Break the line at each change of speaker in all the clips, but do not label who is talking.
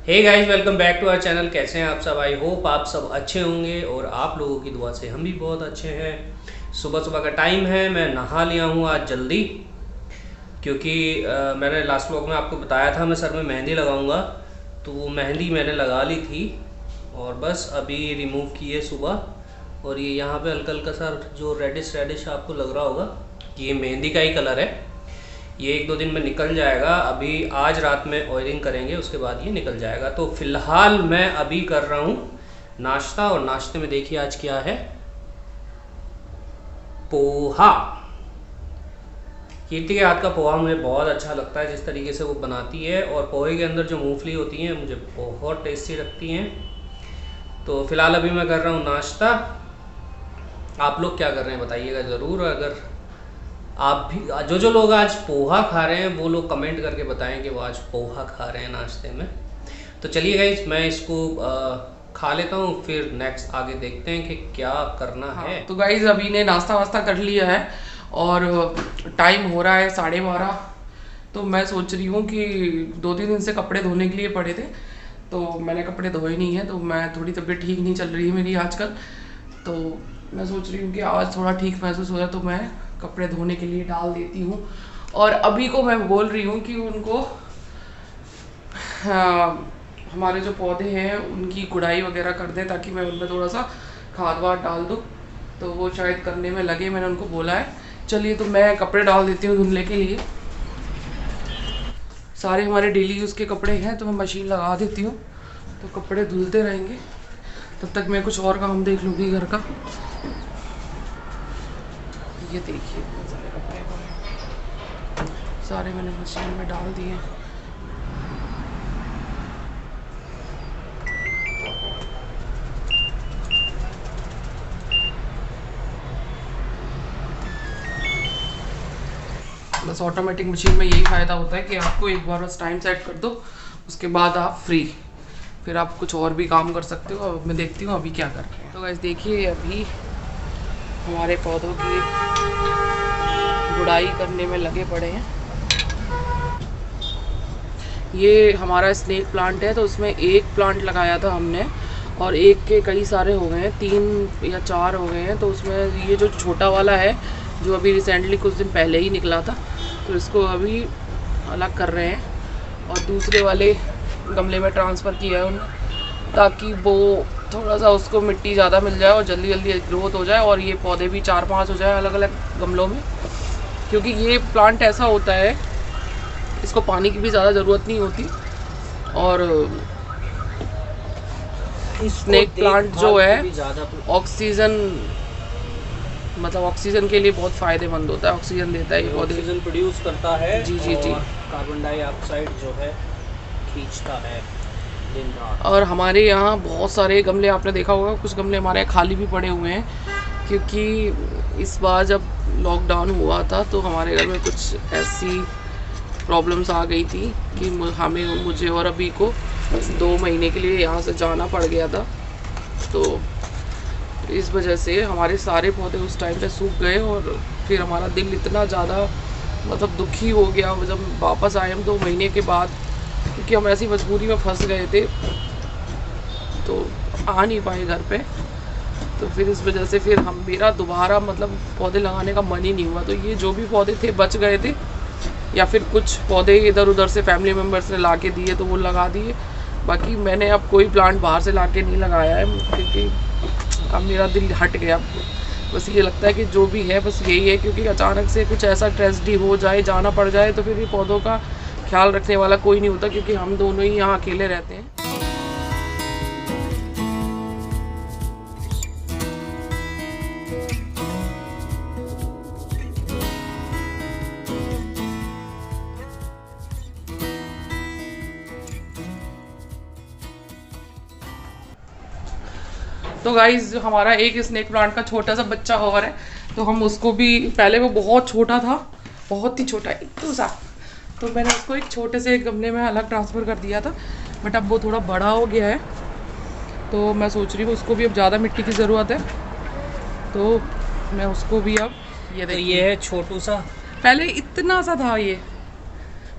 Hey guys, welcome back to our channel. कैसे हैं आप सब? आई होप आप सब अच्छे होंगे और आप लोगों की दुआ से हम भी बहुत अच्छे हैं। सुबह सुबह का टाइम है, मैं नहा लिया हूँ आज जल्दी, क्योंकि मैंने लास्ट व्लॉग में आपको बताया था मैं सर में मेहंदी लगाऊंगा, तो वो मेहंदी मैंने लगा ली थी और बस अभी रिमूव की है सुबह। और ये यहाँ पे हल्का हल्का सा जो रेडिश रेडिश आपको लग रहा होगा, ये मेहंदी का ही कलर है। ये 1-2 दिन में निकल जाएगा। अभी आज रात में ऑयलिंग करेंगे, उसके बाद ये निकल जाएगा। तो फिलहाल मैं अभी कर रहा हूँ नाश्ता, और नाश्ते में देखिए आज क्या है, पोहा। कीर्ति के हाथ का पोहा मुझे बहुत अच्छा लगता है, जिस तरीके से वो बनाती है, और पोहे के अंदर जो मूंगफली होती हैं मुझे बहुत टेस्टी लगती हैं। तो फिलहाल अभी मैं कर रहा हूँ नाश्ता। आप लोग क्या कर रहे हैं बताइएगा ज़रूर। अगर आप भी, जो लोग आज पोहा खा रहे हैं वो लोग कमेंट करके बताएं कि वो आज पोहा खा रहे हैं नाश्ते में। तो चलिए गाइस, मैं इसको खा लेता हूँ, फिर नेक्स्ट आगे देखते हैं कि क्या करना है।
तो गाइज अभी ने नाश्ता वास्ता कर लिया है और टाइम हो रहा है 12:30। तो मैं सोच रही हूँ कि 2-3 दिन से कपड़े धोने के लिए पड़े थे, तो मैंने कपड़े धोए नहीं है। तो मैं थोड़ी तबीयत ठीक नहीं चल रही है मेरी आजकल, तो मैं सोच रही हूँ कि आज थोड़ा ठीक महसूस हो रहा है तो मैं कपड़े धोने के लिए डाल देती हूँ। और अभी को मैं बोल रही हूँ कि उनको हमारे जो पौधे हैं उनकी गुड़ाई वगैरह कर दें, ताकि मैं उनमें थोड़ा सा खाद वाद डाल दूँ। तो वो शायद करने में लगे, मैंने उनको बोला है। चलिए तो मैं कपड़े डाल देती हूँ धुलने के लिए। सारे हमारे डेली यूज़ के कपड़े हैं, तो मैं मशीन लगा देती हूँ, तो कपड़े धुलते रहेंगे। तब तक मैं कुछ और काम देख लूँगी घर का। ये देखिए सारे कपड़े सारे मैंने मशीन में डाल दिए। बस ऑटोमेटिक मशीन में यही फ़ायदा होता है कि आपको एक बार बस टाइम सेट कर दो, उसके बाद आप फ्री, फिर आप कुछ और भी काम कर सकते हो। अब मैं देखती हूँ अभी क्या कर रहे हैं। तो गाइस देखिए, अभी हमारे पौधों की गुड़ाई करने में लगे पड़े हैं। ये हमारा स्नेक प्लांट है, तो उसमें एक प्लांट लगाया था हमने, और एक के कई सारे हो गए हैं, 3 या 4 हो गए हैं। तो उसमें ये जो छोटा वाला है, जो अभी रिसेंटली कुछ दिन पहले ही निकला था, तो इसको अभी अलग कर रहे हैं और दूसरे वाले गमले में ट्रांसफ़र किया है उन्होंने, ताकि वो थोड़ा सा उसको मिट्टी ज़्यादा मिल जाए और जल्दी जल्दी ग्रोथ हो जाए, और ये पौधे भी 4-5 हो जाए अलग अलग गमलों में। क्योंकि ये प्लांट ऐसा होता है, इसको पानी की भी ज़्यादा ज़रूरत नहीं होती, और स्नेक प्लांट जो है ऑक्सीजन, मतलब ऑक्सीजन के लिए बहुत फ़ायदेमंद होता है, ऑक्सीजन देता है, ये
ऑक्सीजन प्रोड्यूस करता है।
जी जी जी।
कार्बन डाइऑक्साइड जो है खींचता है दिन रात।
और हमारे यहाँ बहुत सारे गमले, आपने देखा होगा कुछ गमले हमारे यहाँ खाली भी पड़े हुए हैं, क्योंकि इस बार जब लॉकडाउन हुआ था तो हमारे घर में कुछ ऐसी प्रॉब्लम्स आ गई थी कि मुझे और अभी को 2 महीने के लिए यहाँ से जाना पड़ गया था। तो इस वजह से हमारे सारे पौधे उस टाइम पे सूख गए, और फिर हमारा दिल इतना ज़्यादा मतलब दुखी हो गया जब वापस आए हम 2 महीने के बाद, क्योंकि हम ऐसी मजबूरी में फंस गए थे, तो आ नहीं पाए घर पे। तो फिर इस वजह से फिर मेरा दोबारा मतलब पौधे लगाने का मन ही नहीं हुआ। तो ये जो भी पौधे थे बच गए थे, या फिर कुछ पौधे इधर उधर से फैमिली मेम्बर्स ने ला के दिए तो वो लगा दिए। बाकी मैंने अब कोई प्लांट बाहर से ला के नहीं लगाया है, क्योंकि अब मेरा दिल हट गया। बस ये लगता है कि जो भी है बस यही है, क्योंकि अचानक से कुछ ऐसा ट्रेजेडी हो जाए, जाना पड़ जाए, तो फिर ये पौधों का ख्याल रखने वाला कोई नहीं होता, क्योंकि हम दोनों ही यहाँ अकेले रहते हैं। तो गाइज हमारा एक स्नेक प्लांट का छोटा सा बच्चा और है, तो हम उसको भी, पहले वो बहुत छोटा था, बहुत ही छोटा इतना सा, तो मैंने उसको एक छोटे से एक गमले में अलग ट्रांसफ़र कर दिया था। बट अब वो थोड़ा बड़ा हो गया है, तो मैं सोच रही हूँ उसको भी अब ज़्यादा मिट्टी की ज़रूरत है, तो मैं उसको भी अब
ये देखिए, ये है छोटू सा,
पहले इतना सा था ये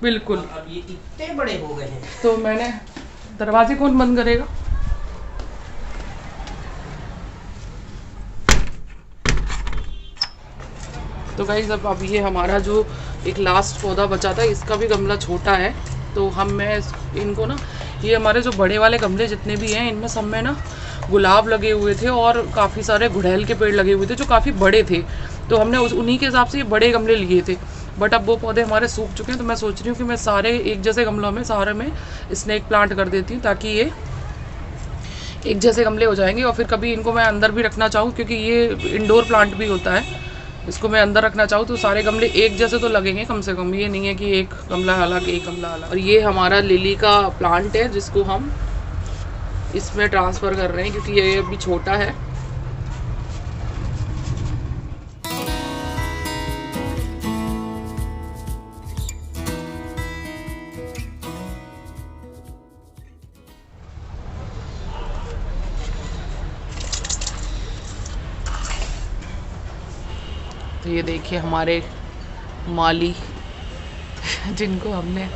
बिल्कुल,
अब ये इतने बड़े हो गए हैं।
तो मैंने दरवाजे कौन बंद करेगा? तो गाइस अब ये हमारा जो एक लास्ट पौधा बचा था, इसका भी गमला छोटा है, तो मैं इनको ना, ये हमारे जो बड़े वाले गमले जितने भी हैं इनमें सब में ना गुलाब लगे हुए थे और काफ़ी सारे गुड़हल के पेड़ लगे हुए थे जो काफ़ी बड़े थे, तो हमने उन्हीं के हिसाब से ये बड़े गमले लिए थे। बट अब वो पौधे हमारे सूख चुके हैं, तो मैं सोच रही हूँ कि मैं सारे एक जैसे गमलों में सारे में स्नेक प्लांट कर देती हूँ, ताकि ये एक जैसे गमले हो जाएंगे। और फिर कभी इनको मैं अंदर भी रखना चाहूँ, क्योंकि ये इंडोर प्लांट भी होता है, इसको मैं अंदर रखना चाहूँ तो सारे गमले एक जैसे तो लगेंगे कम से कम, ये नहीं है कि एक गमला अलग एक गमला अलग। और ये हमारा लिली का प्लांट है जिसको हम इसमें ट्रांसफ़र कर रहे हैं, क्योंकि ये अभी छोटा है। तो ये देखिए हमारे माली जिनको हमने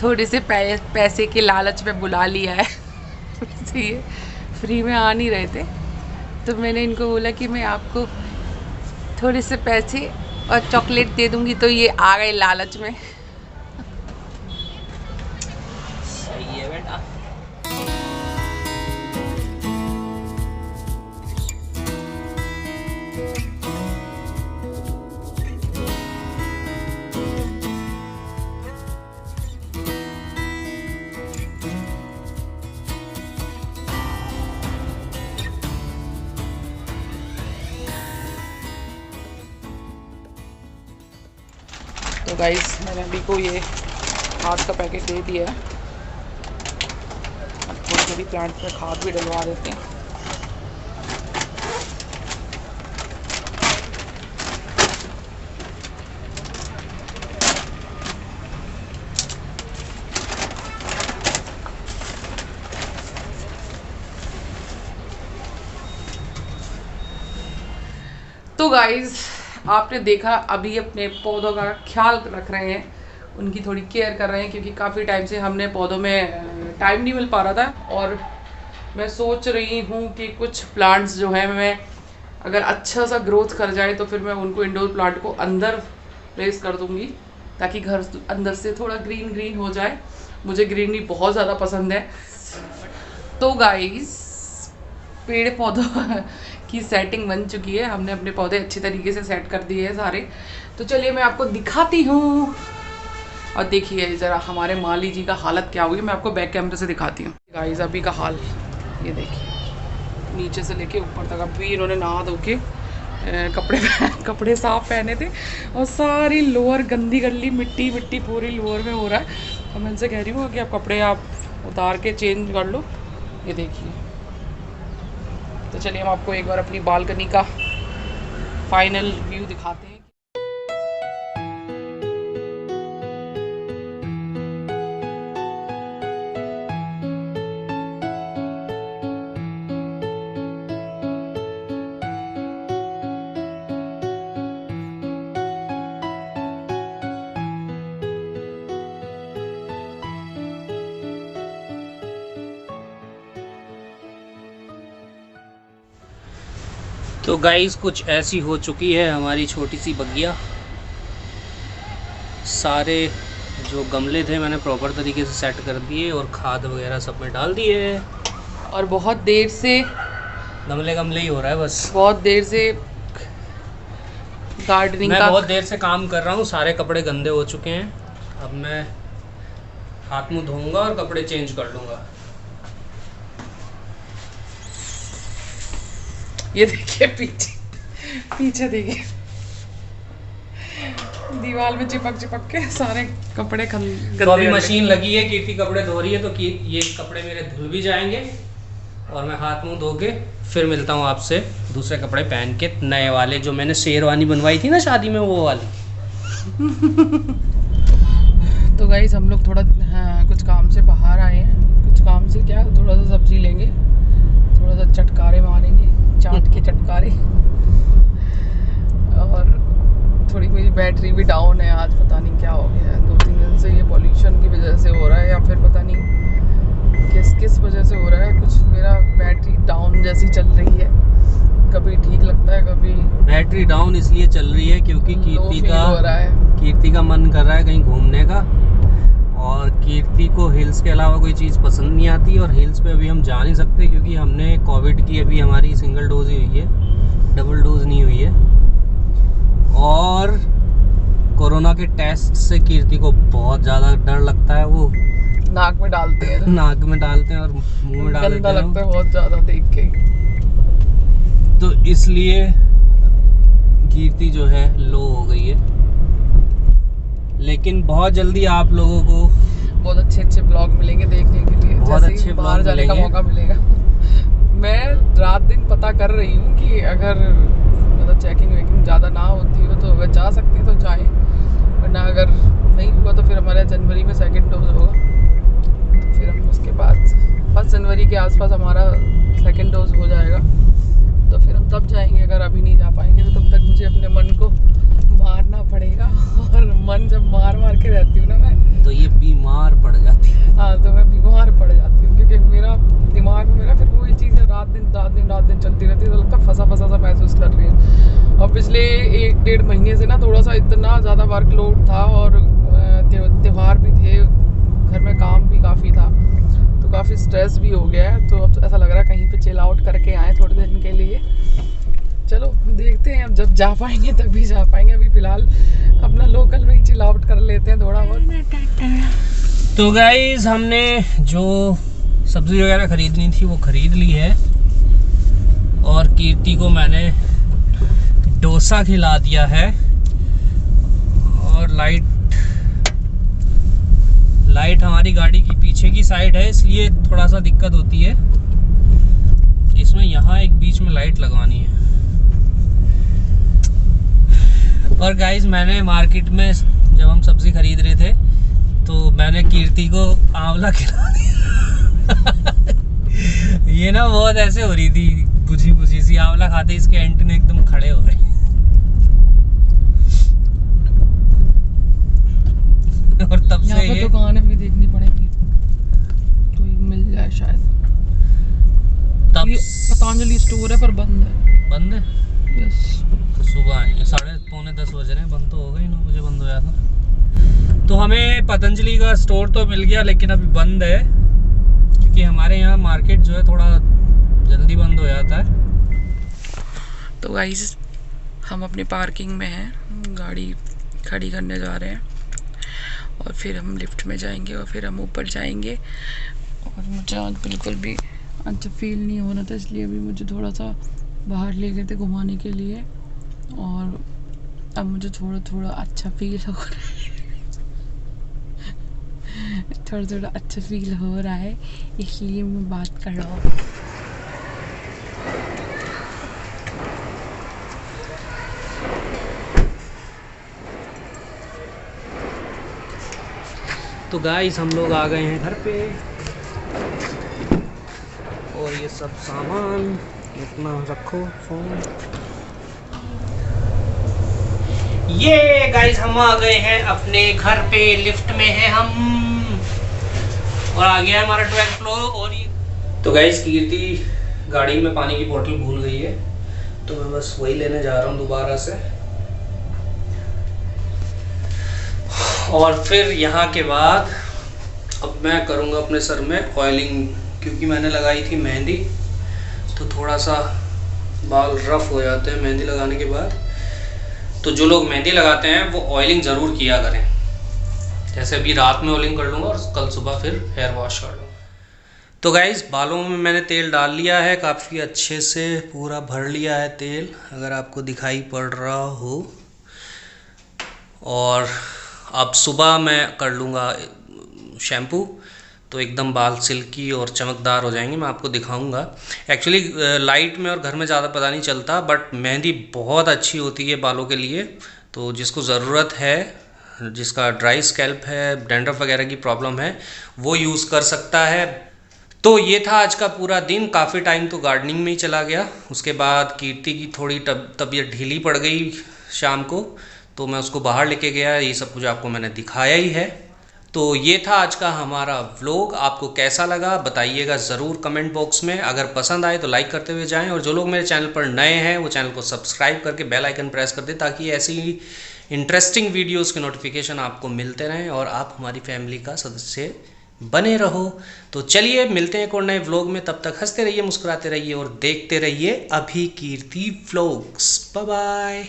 थोड़े से पैसे के लालच में बुला लिया है तो ये फ्री में आ नहीं रहे थे, तो मैंने इनको बोला कि मैं आपको थोड़े से पैसे और चॉकलेट दे दूंगी, तो ये आ गए लालच में।
सही है बेटा।
तो गाइस मैंने अभी को ये खाद का पैकेट दे दिया है, अब थोड़ी थोड़ी प्लांट में खाद भी डलवा देते हैं। तो गाइस आपने देखा, अभी अपने पौधों का ख्याल रख रहे हैं, उनकी थोड़ी केयर कर रहे हैं, क्योंकि काफ़ी टाइम से हमने पौधों में टाइम नहीं मिल पा रहा था। और मैं सोच रही हूँ कि कुछ प्लांट्स जो हैं, मैं अगर अच्छा सा ग्रोथ कर जाए तो फिर मैं उनको इंडोर प्लांट को अंदर प्लेस कर दूँगी, ताकि घर अंदर से थोड़ा ग्रीन ग्रीन हो जाए। मुझे ग्रीनरी बहुत ज़्यादा पसंद है। तो गाइस पेड़ पौधों की सेटिंग बन चुकी है, हमने अपने पौधे अच्छी तरीके से सेट कर दिए हैं सारे। तो चलिए मैं आपको दिखाती हूँ, और देखिए ज़रा हमारे माली जी का हालत क्या हुई, मैं आपको बैक कैमरे से दिखाती हूँ। गाइस अभी का हाल ये देखिए, नीचे से लेके ऊपर तक अभी इन्होंने नहा धो के कपड़े साफ पहने थे, और सारी लोअर गंदी गली मिट्टी मिट्टी पूरी लोअर में हो रहा है। और मैं इनसे कह रही हूँ कि आप कपड़े आप उतार के चेंज कर लो। ये देखिए, तो चलिए हम आपको एक बार अपनी बालकनी का फाइनल व्यू दिखाते हैं।
तो गाइस कुछ ऐसी हो चुकी है हमारी छोटी सी बगिया। सारे जो गमले थे मैंने प्रॉपर तरीके से सेट कर दिए और खाद वगैरह सब में डाल दिए,
और बहुत देर से
गमले ही हो रहा है बस।
बहुत देर से गार्डनिंग
मैं
का
बहुत देर से काम कर रहा हूँ, सारे कपड़े गंदे हो चुके हैं। अब मैं हाथ मुंह धोऊंगा और कपड़े चेंज कर लूँगा।
ये देखिए पीछे देखिए, दीवार में चिपक के सारे कपड़े गंदे।
तो अभी मशीन लगी है, कीर्ति कपड़े धो रही है, तो ये कपड़े मेरे धुल भी जाएंगे और मैं हाथ मुंह धो के फिर मिलता हूँ आपसे दूसरे कपड़े पहन के, नए वाले जो मैंने शेरवानी बनवाई थी ना शादी में, वो वाली।
तो गाइस हम लोग थोड़ा कुछ काम से बाहर आए हैं। कुछ काम से क्या, थोड़ा सा सब्जी लेंगे, थोड़ा सा चटकारे मारेंगे, चाट के चटकारे। और थोड़ी मेरी बैटरी भी डाउन है आज, पता नहीं क्या हो गया है। 2-3 दिन से ये पॉल्यूशन की वजह से हो रहा है, या फिर पता नहीं किस वजह से हो रहा है, कुछ मेरा बैटरी डाउन जैसी चल रही है, कभी ठीक लगता है, कभी
बैटरी डाउन इसलिए चल रही है क्योंकि कीर्ति का मन कर रहा है कहीं घूमने का, और कीर्ति को हिल्स के अलावा कोई चीज़ पसंद नहीं आती, और हिल्स पे अभी हम जा नहीं सकते क्योंकि हमने कोविड की अभी हमारी सिंगल डोज ही हुई है, डबल डोज नहीं हुई है। और कोरोना के टेस्ट से कीर्ति को बहुत ज़्यादा डर लगता है, वो
नाक में डालते हैं
नाक में डालते हैं और मुंह में डालते हैं,
गंदा लगता है बहुत ज़्यादा देख के।
तो इसलिए कीर्ति जो है लो हो गई है, लेकिन बहुत जल्दी आप लोगों को
बहुत अच्छे ब्लॉग मिलेंगे देखने के लिए,
बहुत अच्छे
बाहर जाने का मौका मिलेगा। मैं रात दिन पता कर रही हूँ कि अगर मतलब चेकिंग वेकिंग ज़्यादा ना होती हो तो अगर जा सकती तो जाएं, वरना अगर नहीं हुआ तो फिर हमारे जनवरी में सेकंड डोज होगा, तो फिर हम उसके बाद 1 जनवरी के आसपास हमारा सेकंड डोज हो जाएगा, तो फिर हम तब जाएंगे। अगर अभी नहीं जा पाएंगे तो तब तक मुझे अपने मन को मारना पड़ेगा, और मन जब मार के रहती हूँ ना मैं,
तो ये बीमार पड़ जाती है।
हाँ, तो मैं बीमार पड़ जाती हूँ क्योंकि मेरा दिमाग में मेरा फिर वही चीज़ है, रात दिन चलती रहती है, तो लगता है फंसा सा महसूस कर रही है। और पिछले 1-1.5 महीने से ना थोड़ा सा इतना ज़्यादा वर्कलोड था, और त्यौहार भी थे, घर में काम भी काफ़ी था, तो काफ़ी स्ट्रेस भी हो गया है। तो अब ऐसा लग रहा है कहीं पे चिल आउट करके आए थोड़े दिन के लिए। चलो देखते हैं, अब जब जा पाएंगे तभी जा पाएंगे, अभी फ़िलहाल अपना लोकल में ही चिल आउट कर लेते हैं थोड़ा बहुत।
तो गाइस हमने जो सब्ज़ी वगैरह ख़रीदनी थी वो ख़रीद ली है, और कीर्ति को मैंने डोसा खिला दिया है, और लाइट हमारी गाड़ी की पीछे की साइड है, इसलिए थोड़ा सा दिक्कत होती है इसमें, यहाँ एक बीच में लाइट लगवानी है। और गाइस मैंने मार्केट में जब हम सब्ज़ी खरीद रहे थे तो मैंने कीर्ति को आंवला खिला दिया। ये ना बहुत ऐसे हो रही थी, बुझी सी, आंवला खाते इसके एंटने एकदम खड़े हो रहे। और तब से ये
दुकानें भी देखनी पड़ेगी तो मिल जाए शायद। तब ये पतंजलि स्टोर है पर बंद है। यस,
सुबह आएंगे, 9:30 बज रहे हैं, बंद तो हो गई, 9 बजे बंद हो जाता। तो हमें पतंजलि का स्टोर तो मिल गया, लेकिन अभी बंद है क्योंकि हमारे यहाँ मार्केट जो है थोड़ा जल्दी बंद हो जाता है।
तो गाइस हम अपनी पार्किंग में हैं, गाड़ी खड़ी करने जा रहे हैं, और फिर हम लिफ्ट में जाएंगे, और फिर हम ऊपर जाएंगे। और मुझे आज बिल्कुल भी अच्छा फील नहीं हो रहा था, इसलिए अभी मुझे थोड़ा सा बाहर ले गए थे घुमाने के लिए, और अब मुझे थोड़ा अच्छा फील हो रहा है। थोड़ा अच्छा फील हो रहा है, इसलिए मैं बात कर रहा हूँ।
तो गाइस हम लोग आ गए हैं घर पे, और ये सब सामान इतना रखो फोन। ये गाइस हम आ गए हैं अपने घर पे, लिफ्ट में हैं हम, और आ गया है हमारा 12th फ्लोर। और ये तो गाइस कीर्ति गाड़ी में पानी की बोतल भूल गई है, तो मैं बस वही लेने जा रहा हूँ दोबारा से। और फिर यहाँ के बाद अब मैं करूँगा अपने सर में ऑयलिंग, क्योंकि मैंने लगाई थी मेहंदी, तो थोड़ा सा बाल रफ हो जाते हैं मेहंदी लगाने के बाद। तो जो लोग मेहंदी लगाते हैं वो ऑयलिंग ज़रूर किया करें, जैसे अभी रात में ऑयलिंग कर लूँगा और कल सुबह फिर हेयर वॉश कर लूँगा। तो गाइस बालों में मैंने तेल डाल लिया है, काफ़ी अच्छे से पूरा भर लिया है तेल, अगर आपको दिखाई पड़ रहा हो। और अब सुबह मैं कर लूँगा शैम्पू, तो एकदम बाल सिल्की और चमकदार हो जाएंगे, मैं आपको दिखाऊंगा। एक्चुअली लाइट में और घर में ज़्यादा पता नहीं चलता, बट मेहंदी बहुत अच्छी होती है बालों के लिए। तो जिसको ज़रूरत है, जिसका ड्राई स्कैल्प है, डैंड्रफ वगैरह की प्रॉब्लम है, वो यूज़ कर सकता है। तो ये था आज का पूरा दिन, काफ़ी टाइम तो गार्डनिंग में ही चला गया। उसके बाद कीर्ति की थोड़ी तबीयत ढीली पड़ गई शाम को, तो मैं उसको बाहर लेके गया, ये सब कुछ आपको मैंने दिखाया ही है। तो ये था आज का हमारा व्लॉग। आपको कैसा लगा बताइएगा ज़रूर कमेंट बॉक्स में। अगर पसंद आए तो लाइक करते हुए जाएं, और जो लोग मेरे चैनल पर नए हैं वो चैनल को सब्सक्राइब करके बेल आइकन प्रेस कर दें, ताकि ऐसी इंटरेस्टिंग वीडियोस के नोटिफिकेशन आपको मिलते रहें और आप हमारी फैमिली का सदस्य बने रहो। तो चलिए मिलते हैं एक और नए व्लॉग में। तब तक हंसते रहिए, मुस्कुराते रहिए और देखते रहिए अभी कीर्ति व्लॉग्स। Bye bye.